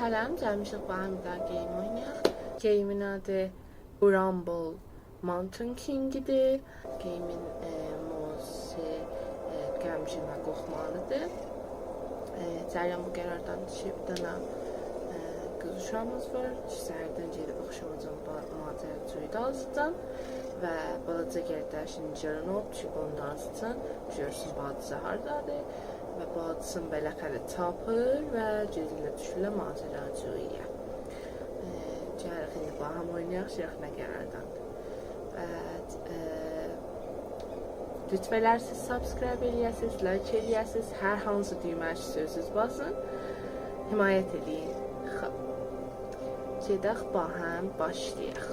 Salam, gəlmişik bu hamıda game oynayaq. Game'in adı Bramble Mountain King-idir. Game'in mövzusu gəlmişik və qorxmalıdır. Cəryan bu qərardan düşüb dana qız uşağımız var. Səhərdən gedib axşamacan macəracıyı alacaqsan və balaca gərdəşin necə olub düşüb onu da alacaqsan. Görürsün bacısı hardadır. Və bacısını belə xələ tapır və gözülə düşürlər macəracıya. Gəlirik indi baham oynayaq, şeyx nə qərardandır. Və lütf elərsiniz, subscribe eləyəsiniz, like eləyəsiniz, hər hansı düymə istəyirsiniz basın, himayət eləyin. Gedək baham başlayaq.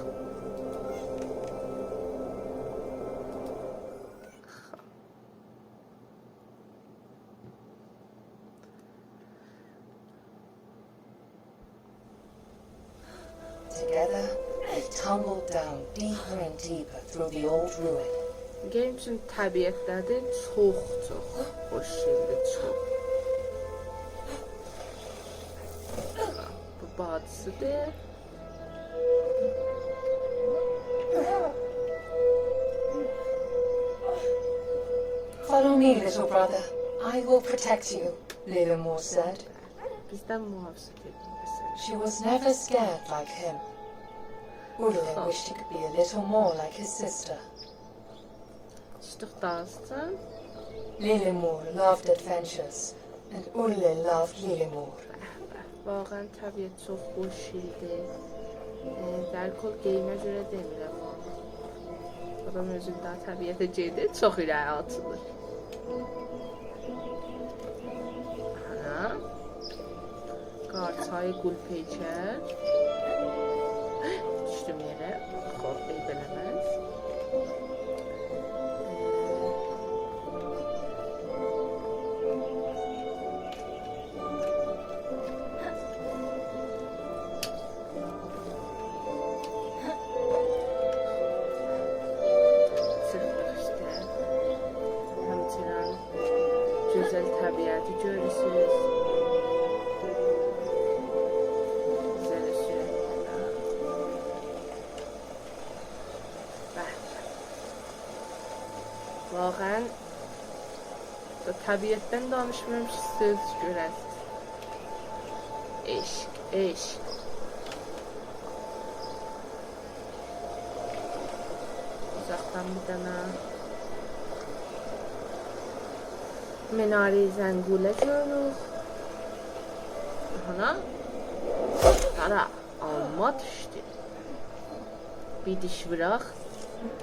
Together, they tumbled down deeper and deeper through the old ruin. Game üçün təbiətlədir, çox xoş şeydir, çox. Bu bacısıdır. Follow me, little brother. I will protect you, Lilimore said. Bizdən mühafizət edin məsələn. She was never scared like him. Urlin wished he could be a little more like his sister. Çıxdıq dağısın. Lilimore loved adventures, and Urlin loved Lilimore. Vaqəən təbiət çox xoş şeydir. Dərkol qeymə görə demirəm. Adam özündə təbiətə gedir, çox irəli atılır. Hana. Qarçayı qulpeyçər. Düşdüm yerə. Xob, eyb eləməz. Gözəl təbiəti görürsünüz. Güzel sürətlə. Vaqəən təbiətdən danışmamış söz görəsiniz. Eşq, eşq. Uzaqdan bir dənə Minare zəngule görürük. Hana dara alma düşdü. Bir diş vıraq.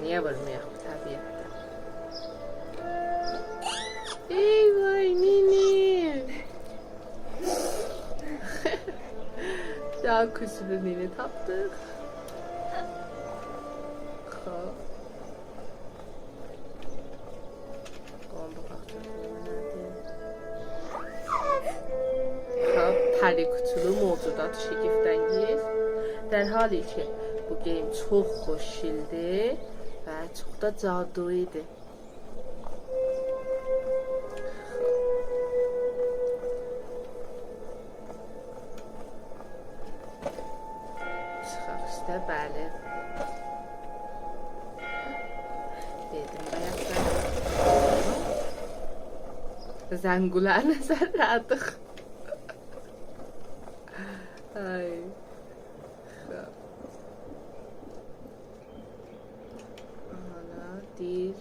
Niyə vurmayaq bu təbiətdə? Ey vay nini. Daha kusuru nini tapdıq. Xob. Pəri qutulu mövcudat şəgiftəngiz. در حالی که bu game çox xoş şeydir və çox da caduydur. Çıxaq üstə, bəli. Dedim, bayaqdan. Zəngulər nəzərlədik. Ay. Ana deyir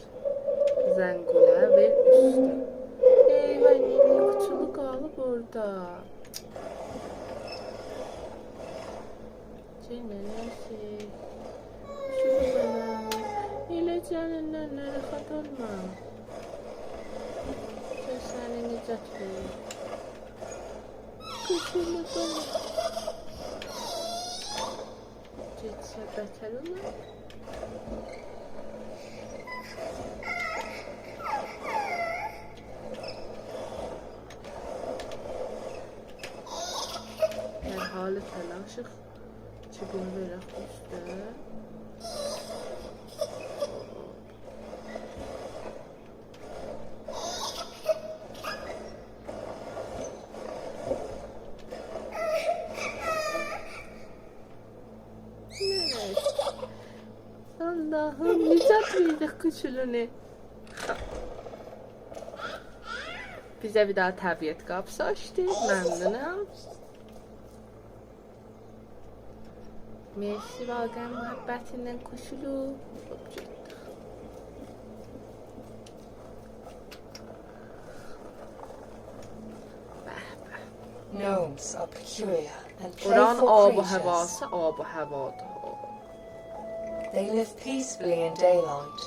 zəngula ver üstə. Eyvah, nini qutulu qalıb orada. Cənələsi. Şunu bana. Elə cənəllərə xatırma. Sen səni nicat verir. Qutulu bana. Getsə bətər olar. Hər halı təlaşıq. Çubuğunu verək üstə. Allah'ım nicat verdik küçülünü. Bize bir daha təbiət qapısı açdı. Məmnunam. Mersi Vaqənin mühəbbətindən kuşulu. Hop getdik. Gnomes are peculiar and Oran playful abu creatures. havası abu havadır. They live peacefully in daylight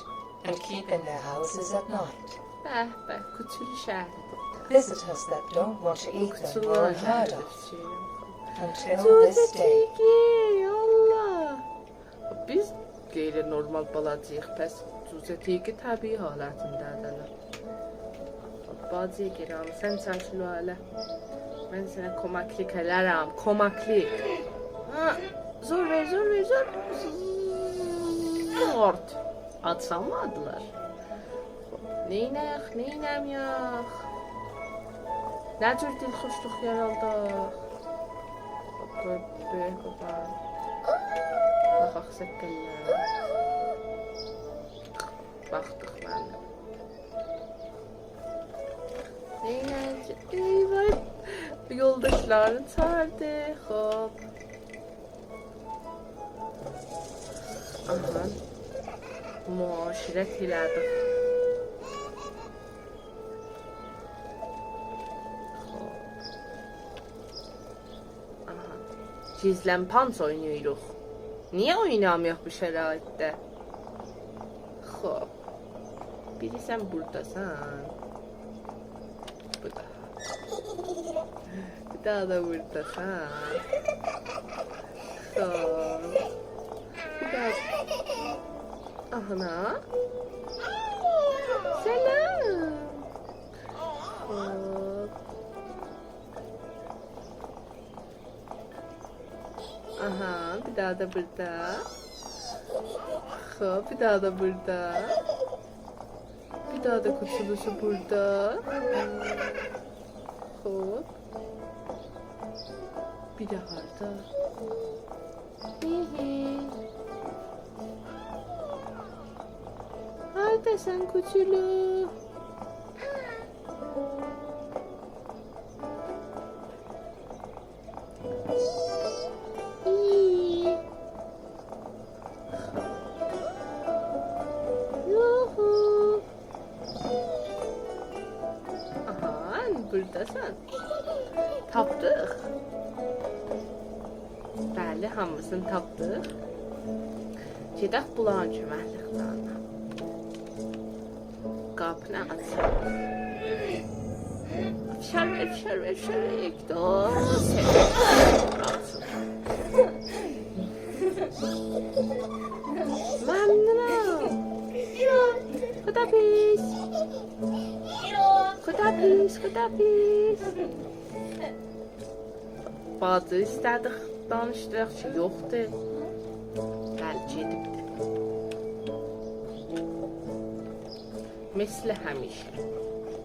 and keep in their houses at night. Bəh, küçülü şəhridir. Visitors that don't want to eat them are Küçülülər unheard şəhridir. of until this day. Cüzətiki, Allah. Biz qeyri-normal balacıyıq, pəs cüzətiki təbii halətindədirlər. Bacıya girirəm, sən çəkil o hələ. Mən sənə komaklik edərəm, komaklik. Ha, zor ver. Zort. Atsanmadılar. Neynəmiyək? Nə cür dilxoşluq yaraldıq? Böyük qopan. Baxaq səkkəllər. Baxdıq mənə. Eyvah. Yoldaşlarını çağırdı. Hop. Aha. Muaşirət elədik. Aha. Gizlənpans oynayırıq. Niyə oynamayıq bu şəraitdə? Hop. Biri sən buradasan. Bu da. Bir daha da buradasan. Hop. Bir daha. Ahana. Selam. Hop. Aha, bir daha da burada. Hop, bir daha da burada. Bir daha da kutulusu burada. Hop. Bir daha da. Hadi sen kutulu. İyi. Yuhu. Aha, buradasın. Tapdıq. Bəli, hamısını tapdıq. Gedək bulan köməklikdən. Qapını açaq. Şərvək. Məmnunam. Xudafis. Bazı istədik, danışdıraq ki, yoxdur. Bəli, gedibdir. Misli həmişə.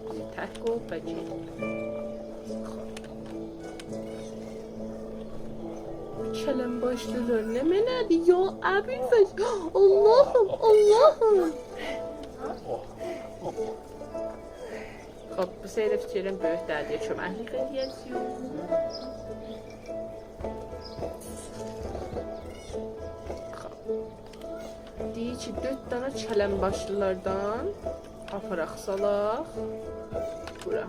Bizi tək qol və gedib. Kələm başlılar nə mənədir ya? Əbülfəz. Allahım. Xop, bu seydə fikirəm böyük dədiyə köməklik edəcəyik. Deyir ki, 4 dənə kələm başlılardan aparaq salaq. Bura.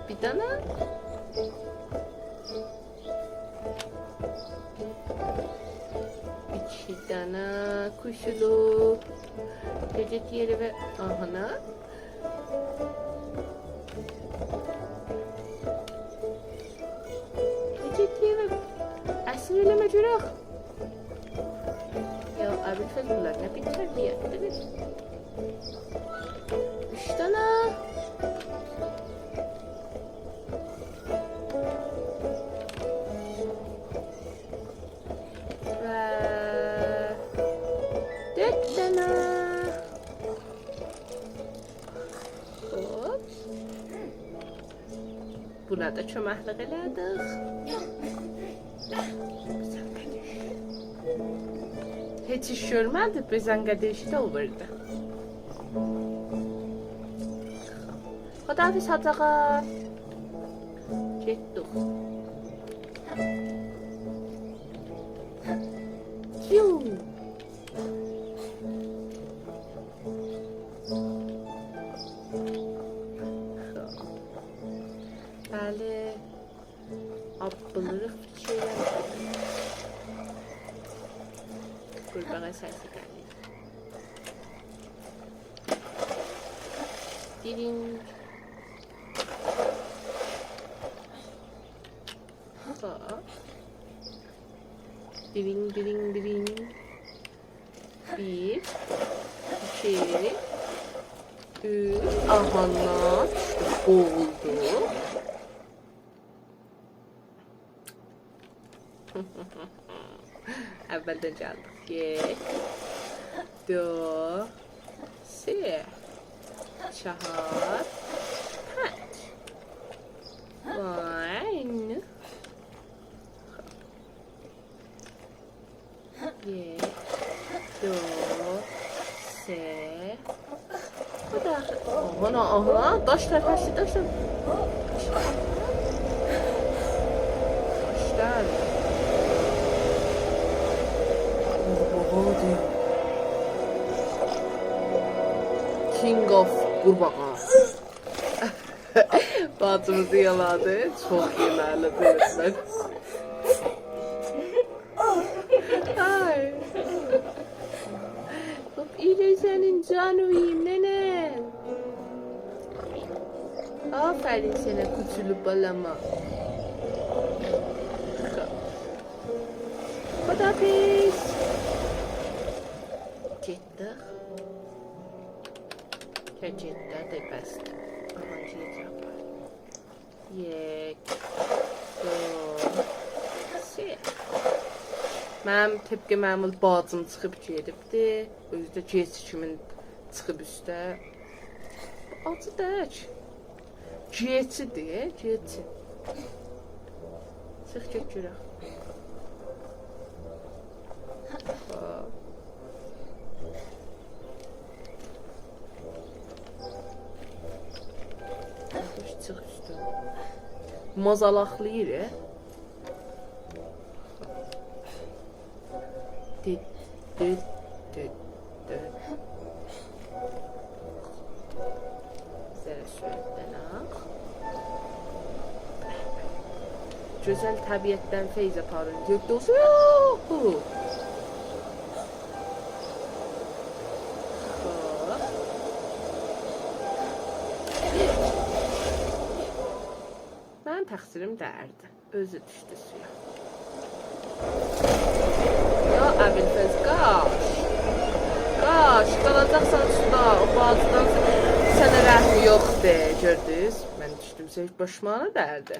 Bir dənə. İki dənə kuşulu. Gecet yeri və ahana. Gecet yeri və əsr eləmə görək. Ya, Əbülfəz bunlar nə bir tərbiyyətdir. 3 dənə. Buna da çöməklik elədik. Heç iş görmədi, bizən qədər işdə olurdu. Xudahafiz Hacıağa. Getdik. Yuh. Bəli. Abılırıq fikirlər. Qurbağa səsi gəlir. Diring. Diring, diring, diring. Bir, iki, üç. Ahanlar oldu. Əvvəldən gəldik. Get. Dörd. Seh. Çahar. Pənd. One. Get. Dörd. Seh. Bu da. Aha. Daşlar pəsti. Daşlar. Daşlar. King of qurbağa. Bacımızı yaladı. Çox yeməli deyirlər. Ay. Hop iyilə sənin canıyım nənəm. Aferin sənə küçülü balama. Xudahafiz. Getdik. Getdik də bəsdir. Ahancı yecəb. Yek. Dörd. Seh. Mənim tepki məmul bacım çıxıb gedibdi. Özü də gec kimin çıxıb üstə. Acı dək. Gecidir, geci. Çıx get görək. Çıx üstə. Mazalaqlayır. Dit, dit, dit, dit. Zərə sürətdən ax. Gözəl təbiətdən feyz aparır. Gökdə olsun. Yuhu! Mənim təqsirim dərdi. Özü düşdü suya. Ya Əbilfəz, qaş. Qaş, qalacaqsan suda. O bacıdan sənə rəhmi yoxdur. Gördünüz? Mən düşdüm söz başmağına dərdi.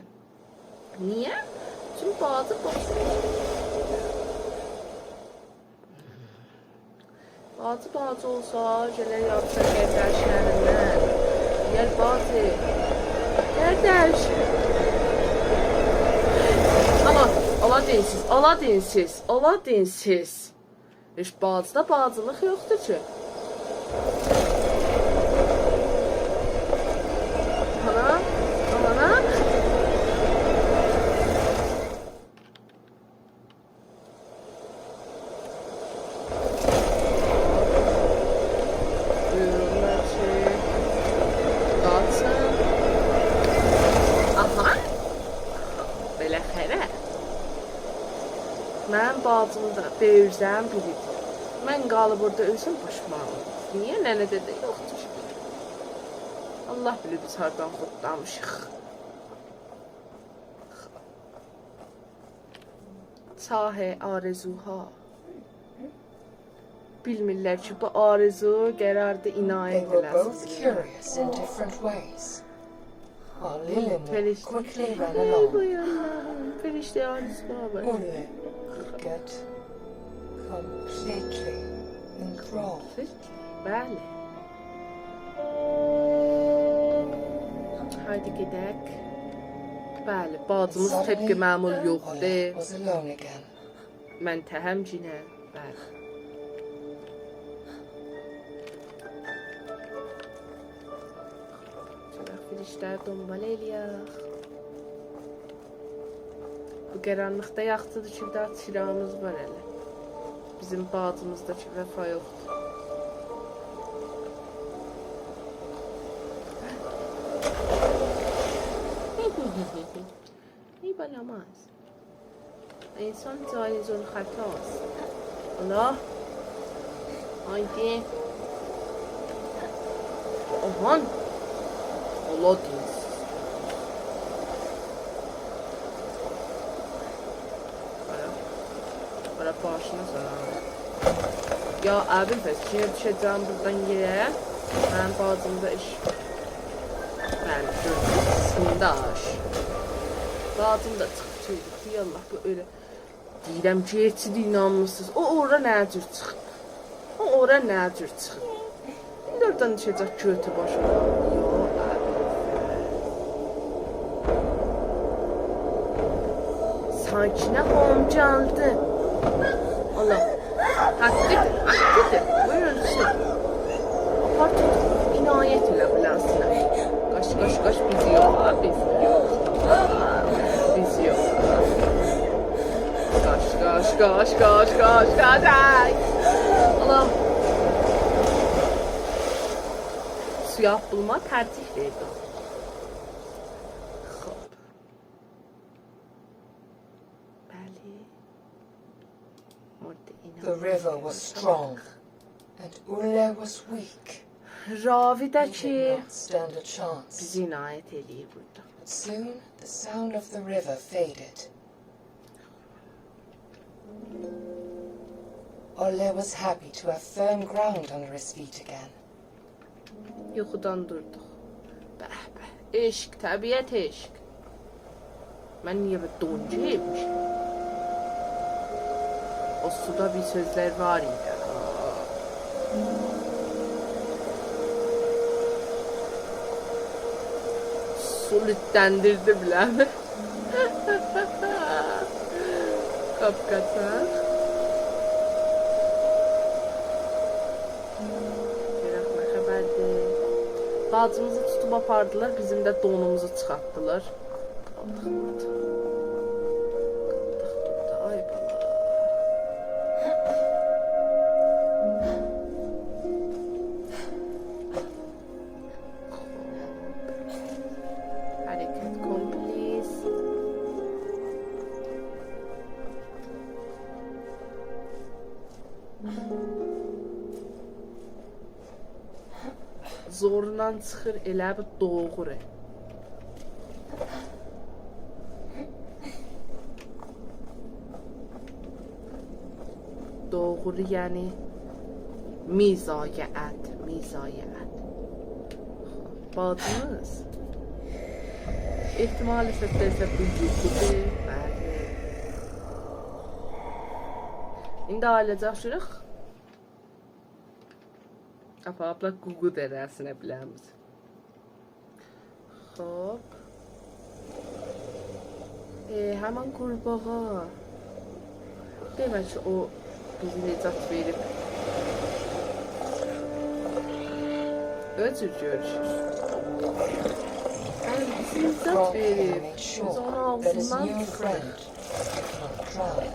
Niyə? Çünki bacı boşdur. Bacı olsa, gələr yapsa gərdəşlərindən. Gəl bacı. Gərdəş. Ola dinsiz. Heç bacıda bacılıq yoxdur ki. Ana. Buyurunlar ki, qaçın. Aha. Belə xərə. Mən bacımı da böyürzəm biridir. Mən qalıb burada ölsəm başmağım. Niyə? Nənə dedi, yoxdur. Allah bilir biz hardan xuddamışıq. Sahi arzuha. Bilmirlər ki, bu arzu qərarda inayət They were both eləsin. curious in different ways. While Lillian quickly ran along, Perişte arzuha var. Ulu could get completely enthralled. Bəli. Haydi gedək. Bəli, bacımız Suddenly, təbqi məmul Olle yoxdur. was alone again. Mən təhəmcinə. Bəli. Çıraq filişlər dombal eləyək. Bu qaranlıqda yaxşıdır ki, daha çırağımız var hələ. Bizim bacımızdakı vəfa yoxdur. میبالاماز انسان جایز الخطاست الله haydi aman Allah dinsiz bana başına sana ya abim yine düşeceğim buradan yere ben bazımda iş ben sındaş bazımda çıxdı yallah bu öyle deyirəm ki heç inanmırsınız o ora nə cür çıxıb o ora nə cür çıxıb indi oradan düşəcək kötü başına sakinə xanım gəldi Allah haddidir buyurun siz apar tut inayət elə biləsinə qaş biz yox biz yox biz yox qaş ay Allah suya bulma tərcih verdim xoş bəli The river was strong, and Ulle was weak. Ravidəki He did not stand a chance. bizi inayət eləyir burada. But soon the sound of the river faded. Olle was happy to have firm ground under his feet again. Yuxudan durduq. Bəh, eşq, təbiət eşq. Mən niyə bir doncu etmişim? O suda bir sözlər var idi. Su lütləndirdi biləmi? Qapqaçaq. Görək nə xəbərdir. Bacımızı tutub apardılar, bizim də donumuzu çıxartdılar. Qaldıq burada. Ay bala. Hərəkət komplis. Zorundan çıxır elə bir doğru. Doğru yəni mizayət. Bacımız ehtimal isə bu yuxudur. Bəli. İndi ailecə aşırıq. Apapla Google dərəsinə biləmiz. Xoş. Həman qurbağa. Demək ki, o bizi necat verib. Özür görüşür. Bizi necat Frog verib. made Biz sure onu that his ağzından new çıxır. friend would not drown.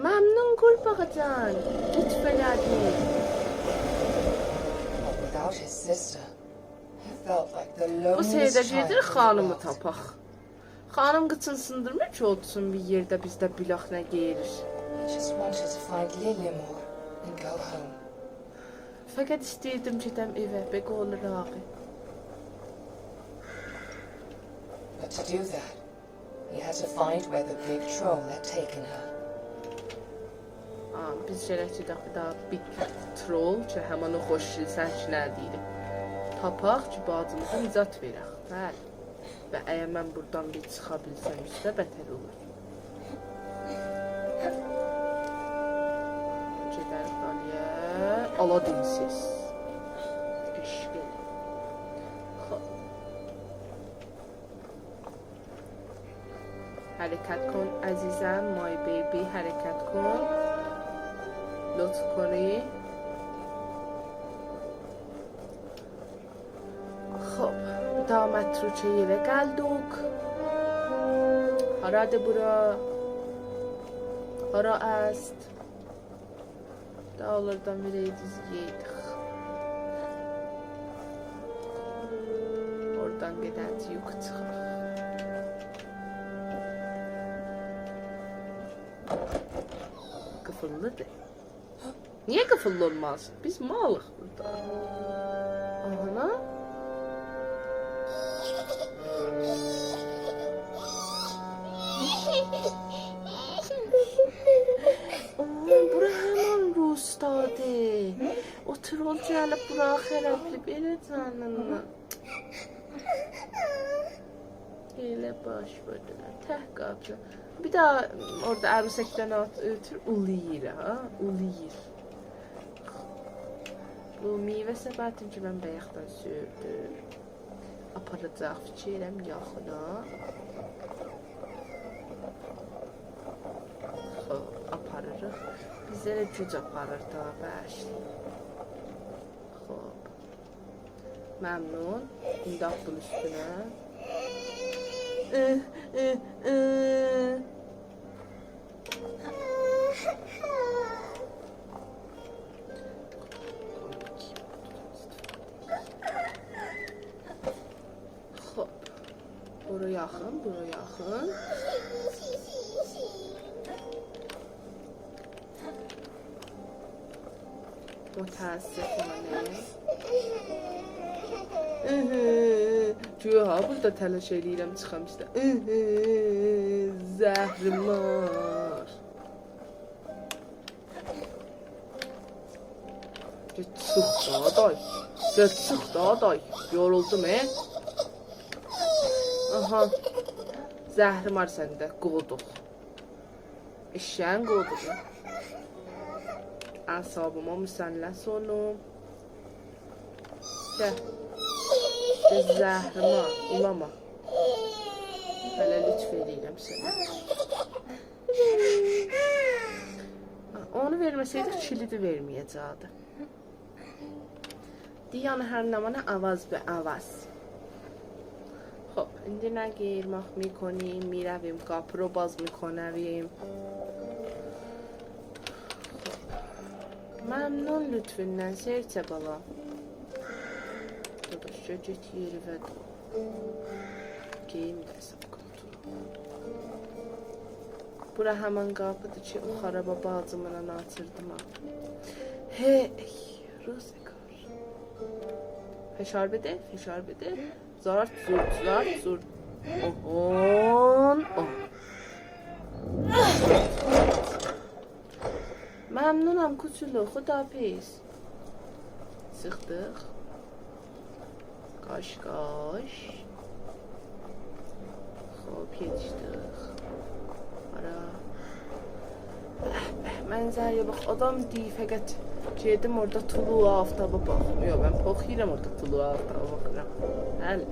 Məmnun qurbağacan. Lütf elədin. But without his sister, he felt like the Bu loneliest seydə child gedir in the xanımı world. tapaq. Xanım qıçın sındırmır ki, otursun bir yerdə bizdə bilaq nə geyirir. He just wanted to find Lillimore and go home. Fəqət istəyirdim gedəm evə, bəq olur ağı. But to do that, he had to find where the big troll had taken her. Biz gələk gedək bir daha big troll ki, həman o xoş sənkinə deyirik. Tapaq ki, bacımıza nicat verək. Bəli. Və əgər mən buradan bir çıxa bilsəm, üstə bətər olur. Gedərik daliyə. Aladinsiz. İşq elə. حرکت کن عزیزم. مای بیبی حرکت کن لطف کنی. خب damat Türkçe'ye geldik. Haradı bura. Hara est. Dağlardan bireydiz yedik. Oradan gideriz yukarı çıkar. Kıfıllıdır. Niye kıfıllı olmaz? Biz malıq burada. Ana. Bura hemen Rustadı. Otur ol gəlib bura xərəbli belə canını. Elə baş verdiler. Təh qapı. Bir daha orada ərusəkdən ötür uluyur ha. Uluyur. Bu meyvə səbətim ki mən bayaqdan sürdüm. Aparacaq fikirəm yaxına. Aparırıq. Bizlərə güc aparır da bəşli. Xob. Məmnun. İndi atdım üstünə. Xob. Bura yaxın, bura yaxın. Mütəəssifانه. Güya burada təlaş eləyirəm çıxam işte. Zəhrim var. Get çıx da day. Get çıx da day. Yoruldum Aha. Zəhrim var səndə. Qovuduq. Eşşəyin qovuduq. Asabıma müsəlləs olum. Gəl. Zəhrima, ulama. Hələ lütf edirəm sənə. Onu verməsəydik kilidi verməyəcəkdi. Diyanı hər namana avaz be avaz. خب indi nə geyirmək میکنیم میرویم قاپ رو باز میکنیم. Məmnun lütfündən Serçə bala. Dadaşca get yeri və geyim də hesab qoltuğu. Bura həmən qapıdır ki, o xaraba bacımla açırdım ha. Hey, Ruzikar. Feşar bede, feşar bede. Zart, zurt, zart, zurt. On. Məmnunam kuçulu, xudafiz. Sıxdıq. Qaş, qaş. Xob, yetişdik. Ara. Mənzərəyə bax, adam deyir, fəqət gedim orada tulu aftaba baxmıyor. Mən poxiyirəm orada tulu aftaba baxıram. Həli.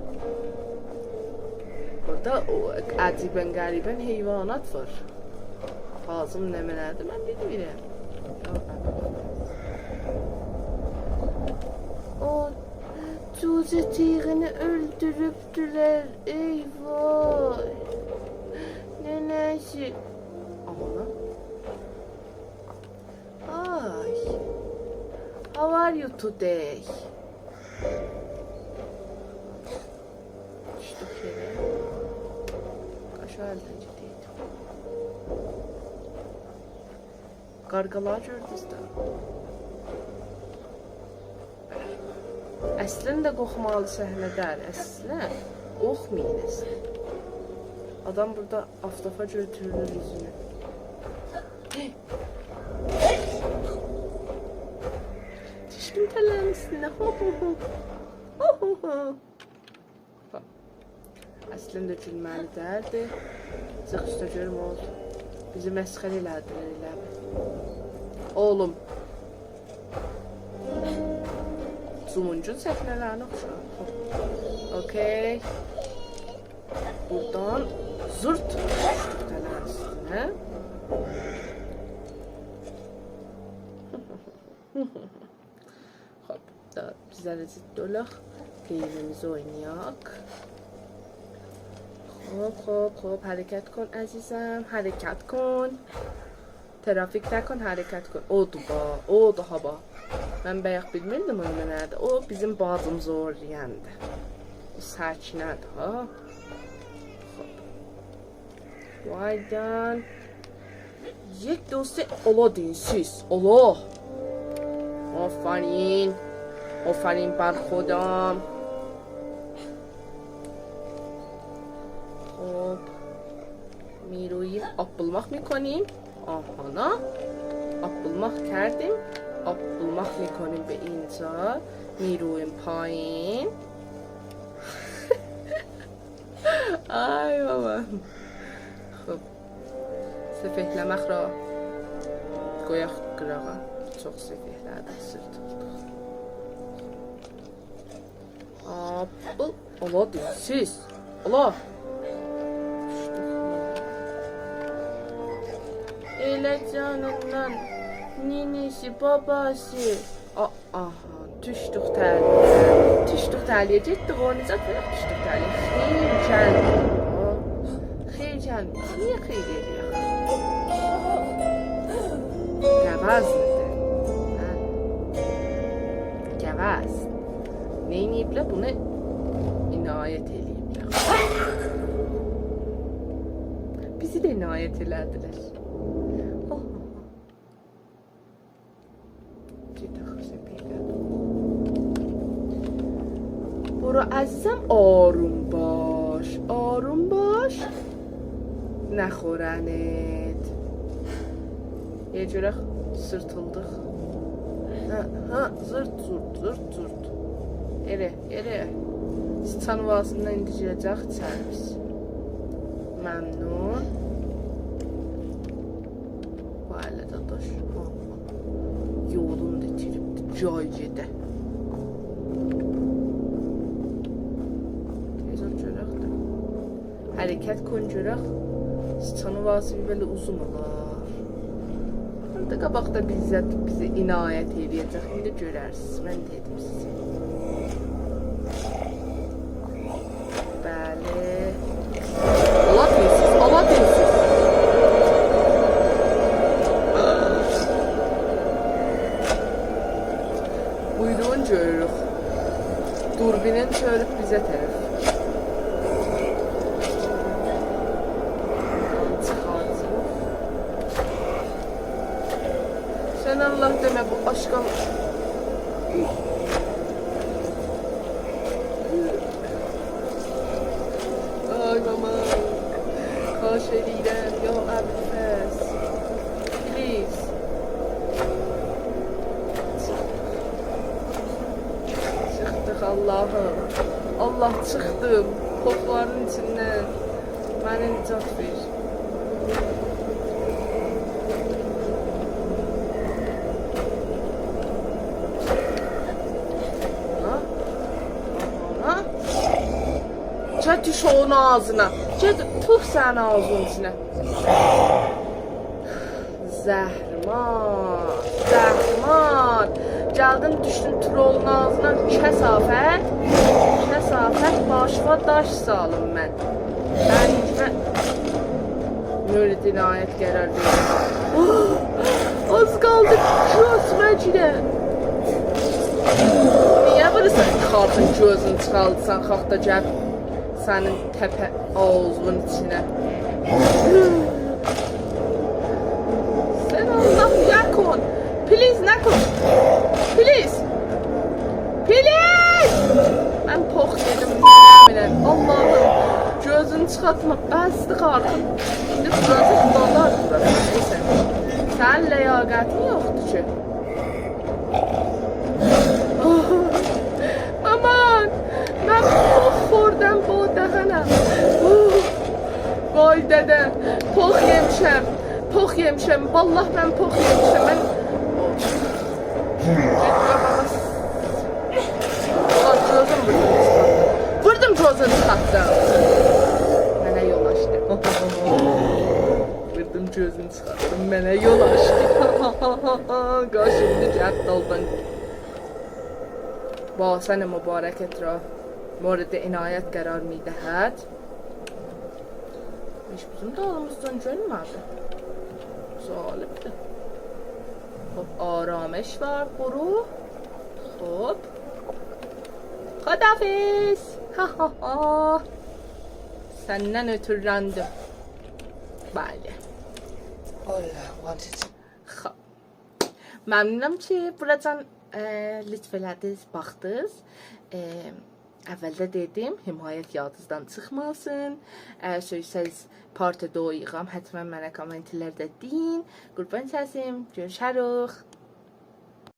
Orada o əcibən qəribən heyvanat var. Fazım nəmələrdir, mən bilmirəm. O cüce tiğini öldürüptüler. Eyvah. Nenesi. Aman. Ay. How are you today? İşte kere. Kaşı elden ciddiydi. Qarqalar gördünüz də. Əslində qoxmalı səhnədər. Əslən qoxmayın əslən. Adam burada aftafa götürülür yüzünü. Düşdüm tələrin üstünə. Əslində gülməli dərdi. Cıq üstə görüm oldu. Bizi məsxər elədilər eləmi. Oğlum. Zumuncun səhnələrini oxşar. Okey. buradan zırt düşdük tələrin üstünə. Hop, da bizə də ciddi olaq. Qeymimizi oynayaq. Hop, hərəkət kon əzizəm, hərəkət kon. Trafik nəkon, hərəkət kon. O daha ba. Mən bayaq bilmirdim onu nədir. O bizim bacımızı orlayandı. O Səkinədir ha. Hop. Vaydan. یک دو سه ola deyin siz. ola. آفرین بر خودم. خب میرویم آب bulmak میکنیم. آهانا آب bulmak کردیم. آب bulmak میکنیم به اینجا. میرویم پایین. ay baba. خب سفهلمق را qoyaq qırağa. Çox səfehlərdən sırtıldık. Ola deyin siz. Ola. Elə canından ninisi, babası. Aha, düşdük təliyə. Getdik o necə düşdük təliyə. Xeyr gəlmir. Niyə xeyr eləyək? Gəvəzdir. Gəvəz. Neyniyiblər? Bunu inayət eləyiblər. Bizi də inayət elədilər. Bura əzizəm, arım baş. Nəxorənət. Yecürək, sırtıldıq. Zırt. Ere. Sıçan vasından indicəyəcək içərimiz. Məmnun. Bu ələ dadaş. Yolunu itiribdi. Cay gedə. Tezən görək də. Hərəkət kon görək. Sıçanı vası belə uzun olar. Burada qabaqda bizi inayət eləyəcək. İndi görərsiniz. Mən dedim sizə. Bəli. Ala deyilsiz. Buyruğun görürük. Durbinin çörüb bizə tərəf. Sən Allah demə bu aşqan. Ay mama. Kaş eləyirəm ya əbfəs. Please. Çıxdıq Allahım. Allah çıxdım. Popların içindən. Mənə nicat ver. Çat düş onun ağzına. Tuf sen ağzının içine. Zəhriman. Gəldin düşdün trolun ağzına. Kəsafət. Başıma daş salım mən. Böyle dinayət qərar verir. Az qaldı gözümə girə. Niyə burası çıxardın gözünü çıxaldısan xalqda gəl. Sənin təpə ağzının içinə. Sən Allah yakun. Please nakun. Please. Mən pox dedim. Allah'ım gözünü çıxartma. Bəsdir artıq. İndi burası dalar burası. Sən ləyaqətin yoxdur ki. Aman. Mən pox xordəm bu dəxənəm. Vay dədə. Pox yemişəm. Vallah mən pox yemişəm. Mən... Vurdum gözünü çıxartdım. adını çıxartdın, mənə yol açdın. Qarşımda gəldin. با حسن مبارکت را مورد عنایت قرار میدهد. Hiç bizim dağılımızdan görünmədi. Zalibdir. Hop, aramış var quru. Hop. Xudafiz. Ha ha ha. Səndən ötürləndim. Bəli. All I wanted to Xab. Məmnunam ki, buradan lütf elədiniz, baxdınız. Əvvəldə dedim, himayət yadınızdan çıxmasın. Əgər söysəz part 2 yığam, həttəmən mənə kommentlərdə deyin. Qurban səsim, görüşərik.